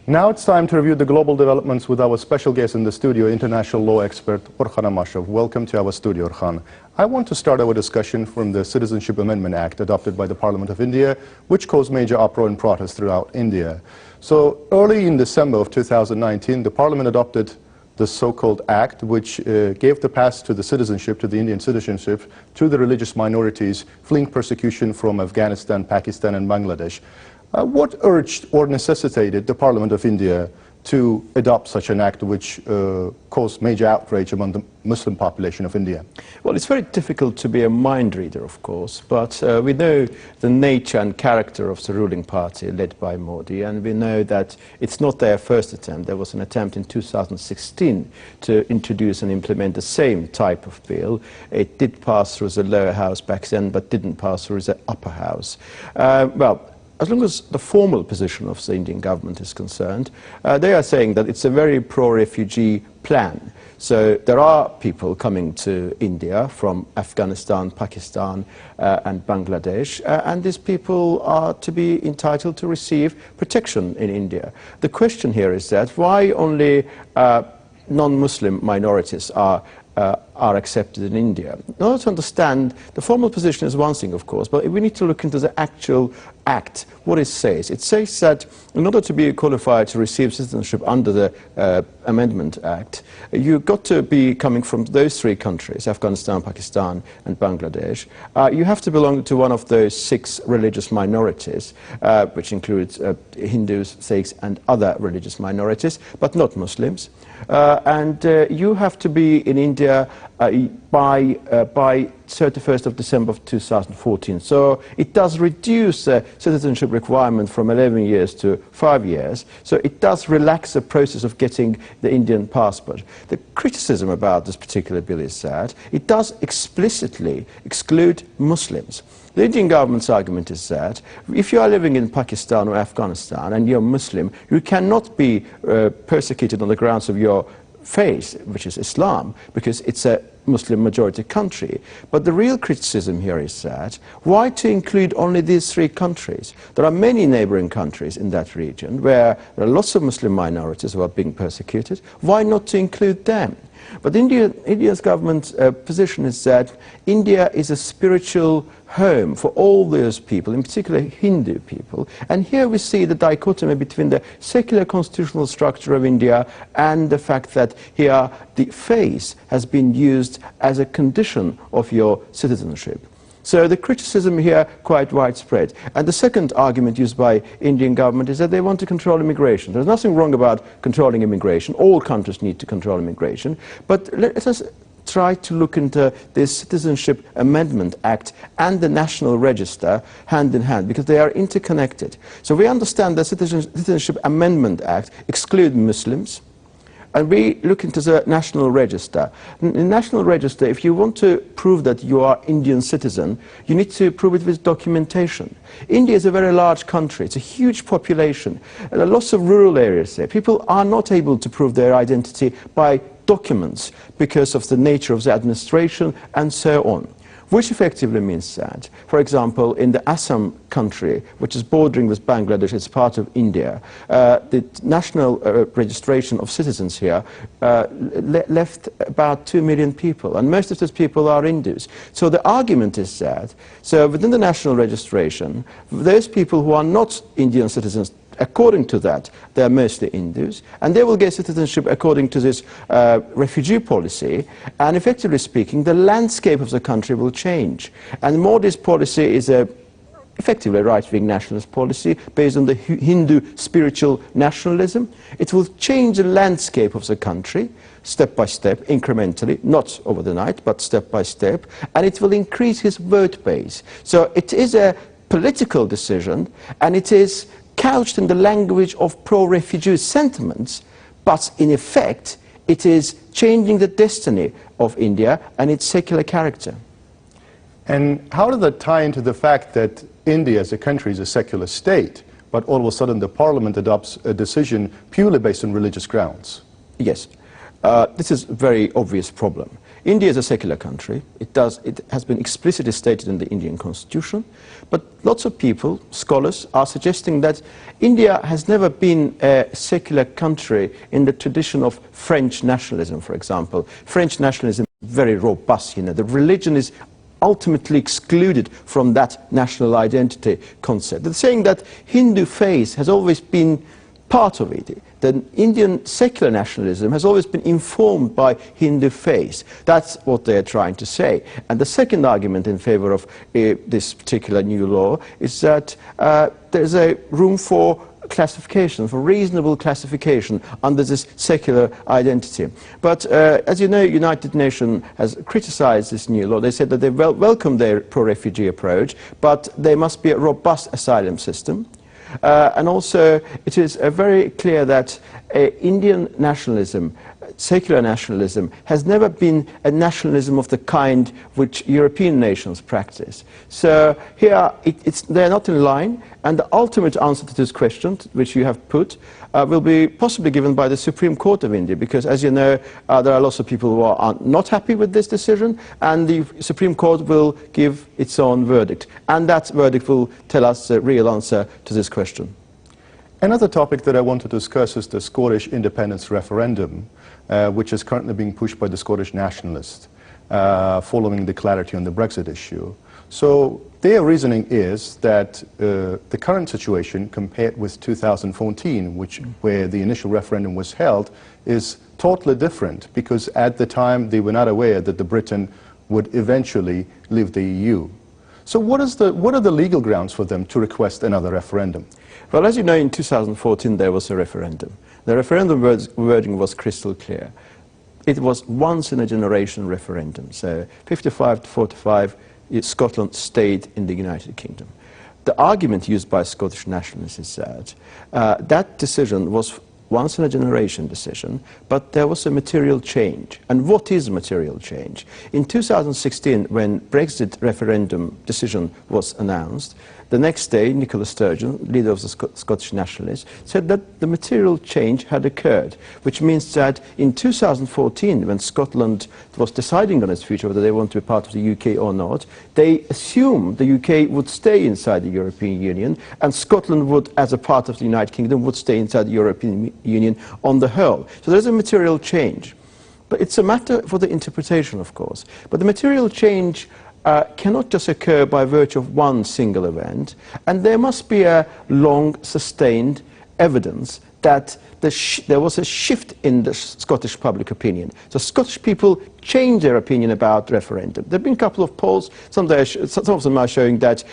Now it's time to review the global developments with our special guest in the studio, international law expert Orkhan Amashov. Welcome to our studio, Orkhan. I want to start our discussion from the Citizenship Amendment Act adopted by the Parliament of India, which caused major uproar and protests throughout India. So early in December of 2019, the Parliament adopted the so-called act, which gave the pass to the citizenship, to the Indian citizenship, to the religious minorities fleeing persecution from Afghanistan, Pakistan and Bangladesh. What urged or necessitated the Parliament of India to adopt such an act which caused major outrage among the Muslim population of India? Well, it's very difficult to be a mind reader, of course, but we know the nature and character of the ruling party led by Modi, and we know that it's not their first attempt. There was an attempt in 2016 to introduce and implement the same type of bill. It did pass through the lower house back then, but didn't pass through the upper house. As long as the formal position of the Indian government is concerned, they are saying that it's a very pro-refugee plan. So there are people coming to India from Afghanistan, Pakistan and Bangladesh, and these people are to be entitled to receive protection in India. The question here is that why only non-Muslim minorities are accepted in India. In order to understand, the formal position is one thing, of course, but we need to look into the actual act, what it says. It says that in order to be qualified to receive citizenship under the Amendment Act, you've got to be coming from those three countries, Afghanistan, Pakistan and Bangladesh. You have to belong to one of those 6 religious minorities, which includes Hindus, Sikhs and other religious minorities, but not Muslims. And you have to be in India by 31st of December of 2014. So it does reduce the citizenship requirement from 11 years to 5 years. So it does relax the process of getting the Indian passport. The criticism about this particular bill is that it does explicitly exclude Muslims. The Indian government's argument is that if you are living in Pakistan or Afghanistan and you're Muslim, you cannot be persecuted on the grounds of your faith, which is Islam, because it's a Muslim majority country. But the real criticism here is that why to include only these 3 countries? There are many neighboring countries in that region where there are lots of Muslim minorities who are being persecuted. Why not to include them? But India's government's position is that India is a spiritual home for all those people, in particular Hindu people. And here we see the dichotomy between the secular constitutional structure of India and the fact that here the faith has been used as a condition of your citizenship. So the criticism here quite widespread. And the second argument used by Indian government is that they want to control immigration. There's nothing wrong about controlling immigration. All countries need to control immigration. But let us try to look into this Citizenship Amendment Act and the National Register hand in hand, because they are interconnected. So we understand the Citizenship Amendment Act excludes Muslims, and we look into the National Register. In the National Register, if you want to prove that you are Indian citizen, you need to prove it with documentation. India is a very large country. It's a huge population. There are lots of rural areas there. People are not able to prove their identity by documents because of the nature of the administration and so on. Which effectively means that, for example, in the Assam country, which is bordering with Bangladesh, it's part of India, the national registration of citizens here left about 2 million people, and most of those people are Hindus. So the argument is that, so within the national registration, those people who are not Indian citizens, according to that, they are mostly Hindus, and they will get citizenship according to this refugee policy, and effectively speaking, the landscape of the country will change. And Modi's policy is effectively a right-wing nationalist policy based on the Hindu spiritual nationalism. It will change the landscape of the country, step by step, incrementally, not over the night, but step by step, and it will increase his vote base. So it is a political decision, and it is couched in the language of pro-refugee sentiments, but in effect it is changing the destiny of India and its secular character. And how does that tie into the fact that India as a country is a secular state, but all of a sudden the parliament adopts a decision purely based on religious grounds? Yes. This is a very obvious problem. India is a secular country. It has been explicitly stated in the Indian constitution. But lots of people, scholars, are suggesting that India has never been a secular country in the tradition of French nationalism, for example. French nationalism is very robust. The religion is ultimately excluded from that national identity concept. They're saying that Hindu faith has always been part of it. The Indian secular nationalism has always been informed by Hindu faith. That's what they're trying to say. And the second argument in favor of this particular new law is that there's a room for classification, for reasonable classification under this secular identity. But as you know, United Nations has criticized this new law. They said that they welcome their pro-refugee approach, but there must be a robust asylum system. And also, it is very clear that Indian nationalism, secular nationalism, has never been a nationalism of the kind which European nations practice. So here, they're not in line, and the ultimate answer to this question, which you have put, will be possibly given by the Supreme Court of India, because, as you know, there are lots of people who are not happy with this decision, and the Supreme Court will give its own verdict. And that verdict will tell us the real answer to this question. Another topic that I want to discuss is the Scottish independence referendum, which is currently being pushed by the Scottish nationalists following the clarity on the Brexit issue. So their reasoning is that the current situation compared with 2014, where the initial referendum was held, is totally different, because at the time they were not aware that Britain would eventually leave the EU. So what are the legal grounds for them to request another referendum? Well, as you know, in 2014 there was a referendum. The referendum wording was crystal clear. It was once-in-a-generation referendum. So 55 to 45, Scotland stayed in the United Kingdom. The argument used by Scottish nationalists is that that decision was once-in-a-generation decision, but there was a material change. And what is material change? In 2016, when Brexit referendum decision was announced, the next day, Nicola Sturgeon, leader of the Scottish Nationalists, said that the material change had occurred, which means that in 2014, when Scotland was deciding on its future, whether they want to be part of the UK or not, they assumed the UK would stay inside the European Union, and Scotland would, as a part of the United Kingdom, would stay inside the European Union on the whole. So there's a material change. But it's a matter for the interpretation, of course. But the material change cannot just occur by virtue of one single event, and there must be a long, sustained evidence that there was a shift in the Scottish public opinion. So Scottish people changed their opinion about referendum. There have been a couple of polls. Some of them are showing that,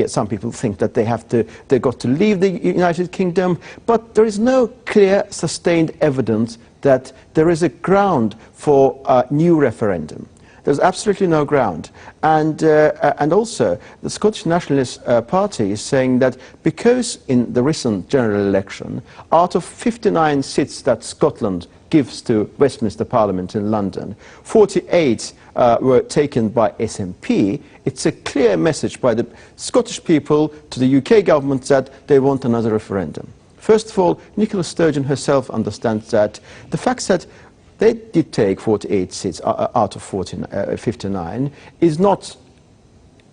some people think that they got to leave the United Kingdom, but there is no clear, sustained evidence that there is a ground for a new referendum. There's absolutely no ground. And also, the Scottish Nationalist Party is saying that because in the recent general election, out of 59 seats that Scotland gives to Westminster Parliament in London, 48 were taken by SNP, it's a clear message by the Scottish people to the UK government that they want another referendum. First of all, Nicola Sturgeon herself understands that the fact that they did take 48 seats out of 59 is not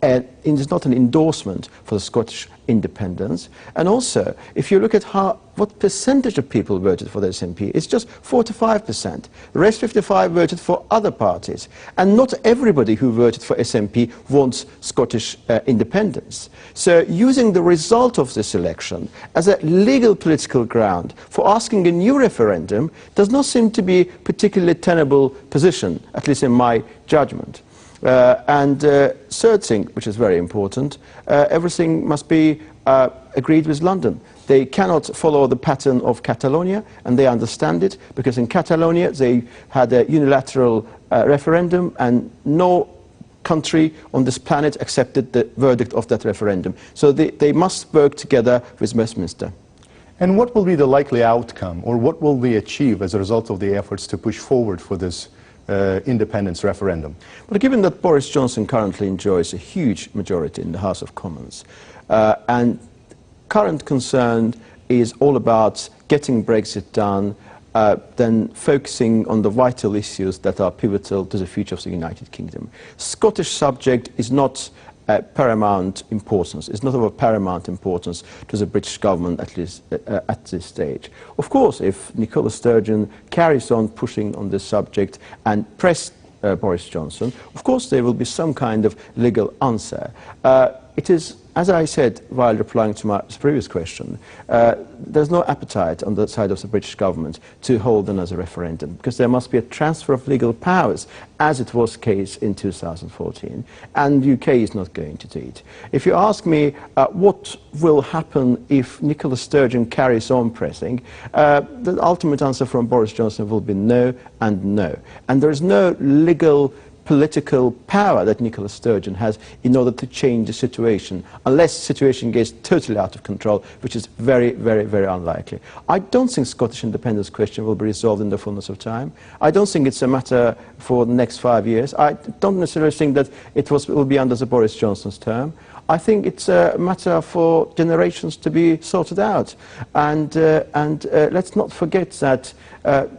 an endorsement for the Scottish independence. And also, if you look at what percentage of people voted for the SNP, it's just 4 to 5%. The rest 55 voted for other parties. And not everybody who voted for SNP wants Scottish independence. So using the result of this election as a legal political ground for asking a new referendum does not seem to be a particularly tenable position, at least in my judgment. Third thing, which is very important, everything must be agreed with London. They cannot follow the pattern of Catalonia, and they understand it, because in Catalonia they had a unilateral referendum, and no country on this planet accepted the verdict of that referendum. So they must work together with Westminster. And what will be the likely outcome, or what will they achieve as a result of the efforts to push forward for this independence referendum? Well, given that Boris Johnson currently enjoys a huge majority in the House of Commons, and current concern is all about getting Brexit done, than focusing on the vital issues that are pivotal to the future of the United Kingdom. Scottish subject is not paramount importance. It's not of a paramount importance to the British government, at least at this stage. Of course, if Nicola Sturgeon carries on pushing on this subject and press Boris Johnson, of course there will be some kind of legal answer. It is, as I said while replying to my previous question, there's no appetite on the side of the British government to hold another referendum, because there must be a transfer of legal powers, as it was the case in 2014, and the UK is not going to do it. If you ask me what will happen if Nicola Sturgeon carries on pressing, the ultimate answer from Boris Johnson will be no and no. And there is no legal political power that Nicola Sturgeon has in order to change the situation, unless the situation gets totally out of control, which is very, very, very unlikely. I don't think Scottish independence question will be resolved in the fullness of time. I don't think it's a matter for the next 5 years. I don't necessarily think that it will be under the Boris Johnson's term. I think it's a matter for generations to be sorted out. And let's not forget that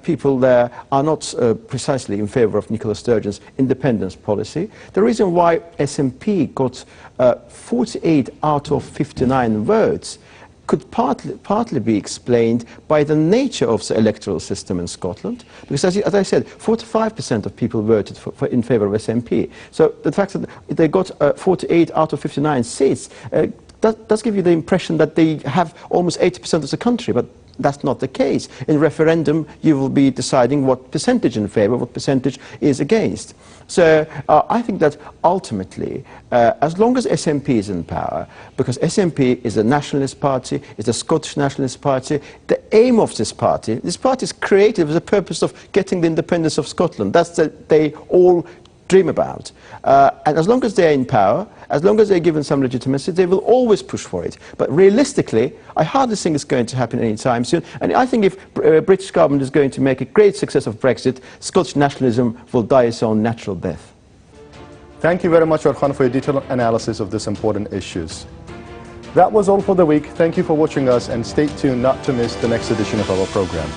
people there are not precisely in favour of Nicola Sturgeon's independence policy. The reason why SNP got 48 out of 59 votes could partly be explained by the nature of the electoral system in Scotland, because as I said, 45% of people voted in favour of SNP. So the fact that they got 48 out of 59 seats does give you the impression that they have almost 80% of the country, but that's not the case. In referendum, you will be deciding what percentage in favour, what percentage is against. So I think that ultimately, as long as SNP is in power, because SNP is a nationalist party, is a Scottish nationalist party, the aim of this party is created with the purpose of getting the independence of Scotland. That's what they all dream about. And as long as they're in power, as long as they're given some legitimacy, they will always push for it. But realistically, I hardly think it's going to happen anytime soon. And I think if British government is going to make a great success of Brexit, Scottish nationalism will die its own natural death. Thank you very much, Orkhan, for your detailed analysis of these important issues. That was all for the week. Thank you for watching us, and stay tuned not to miss the next edition of our program.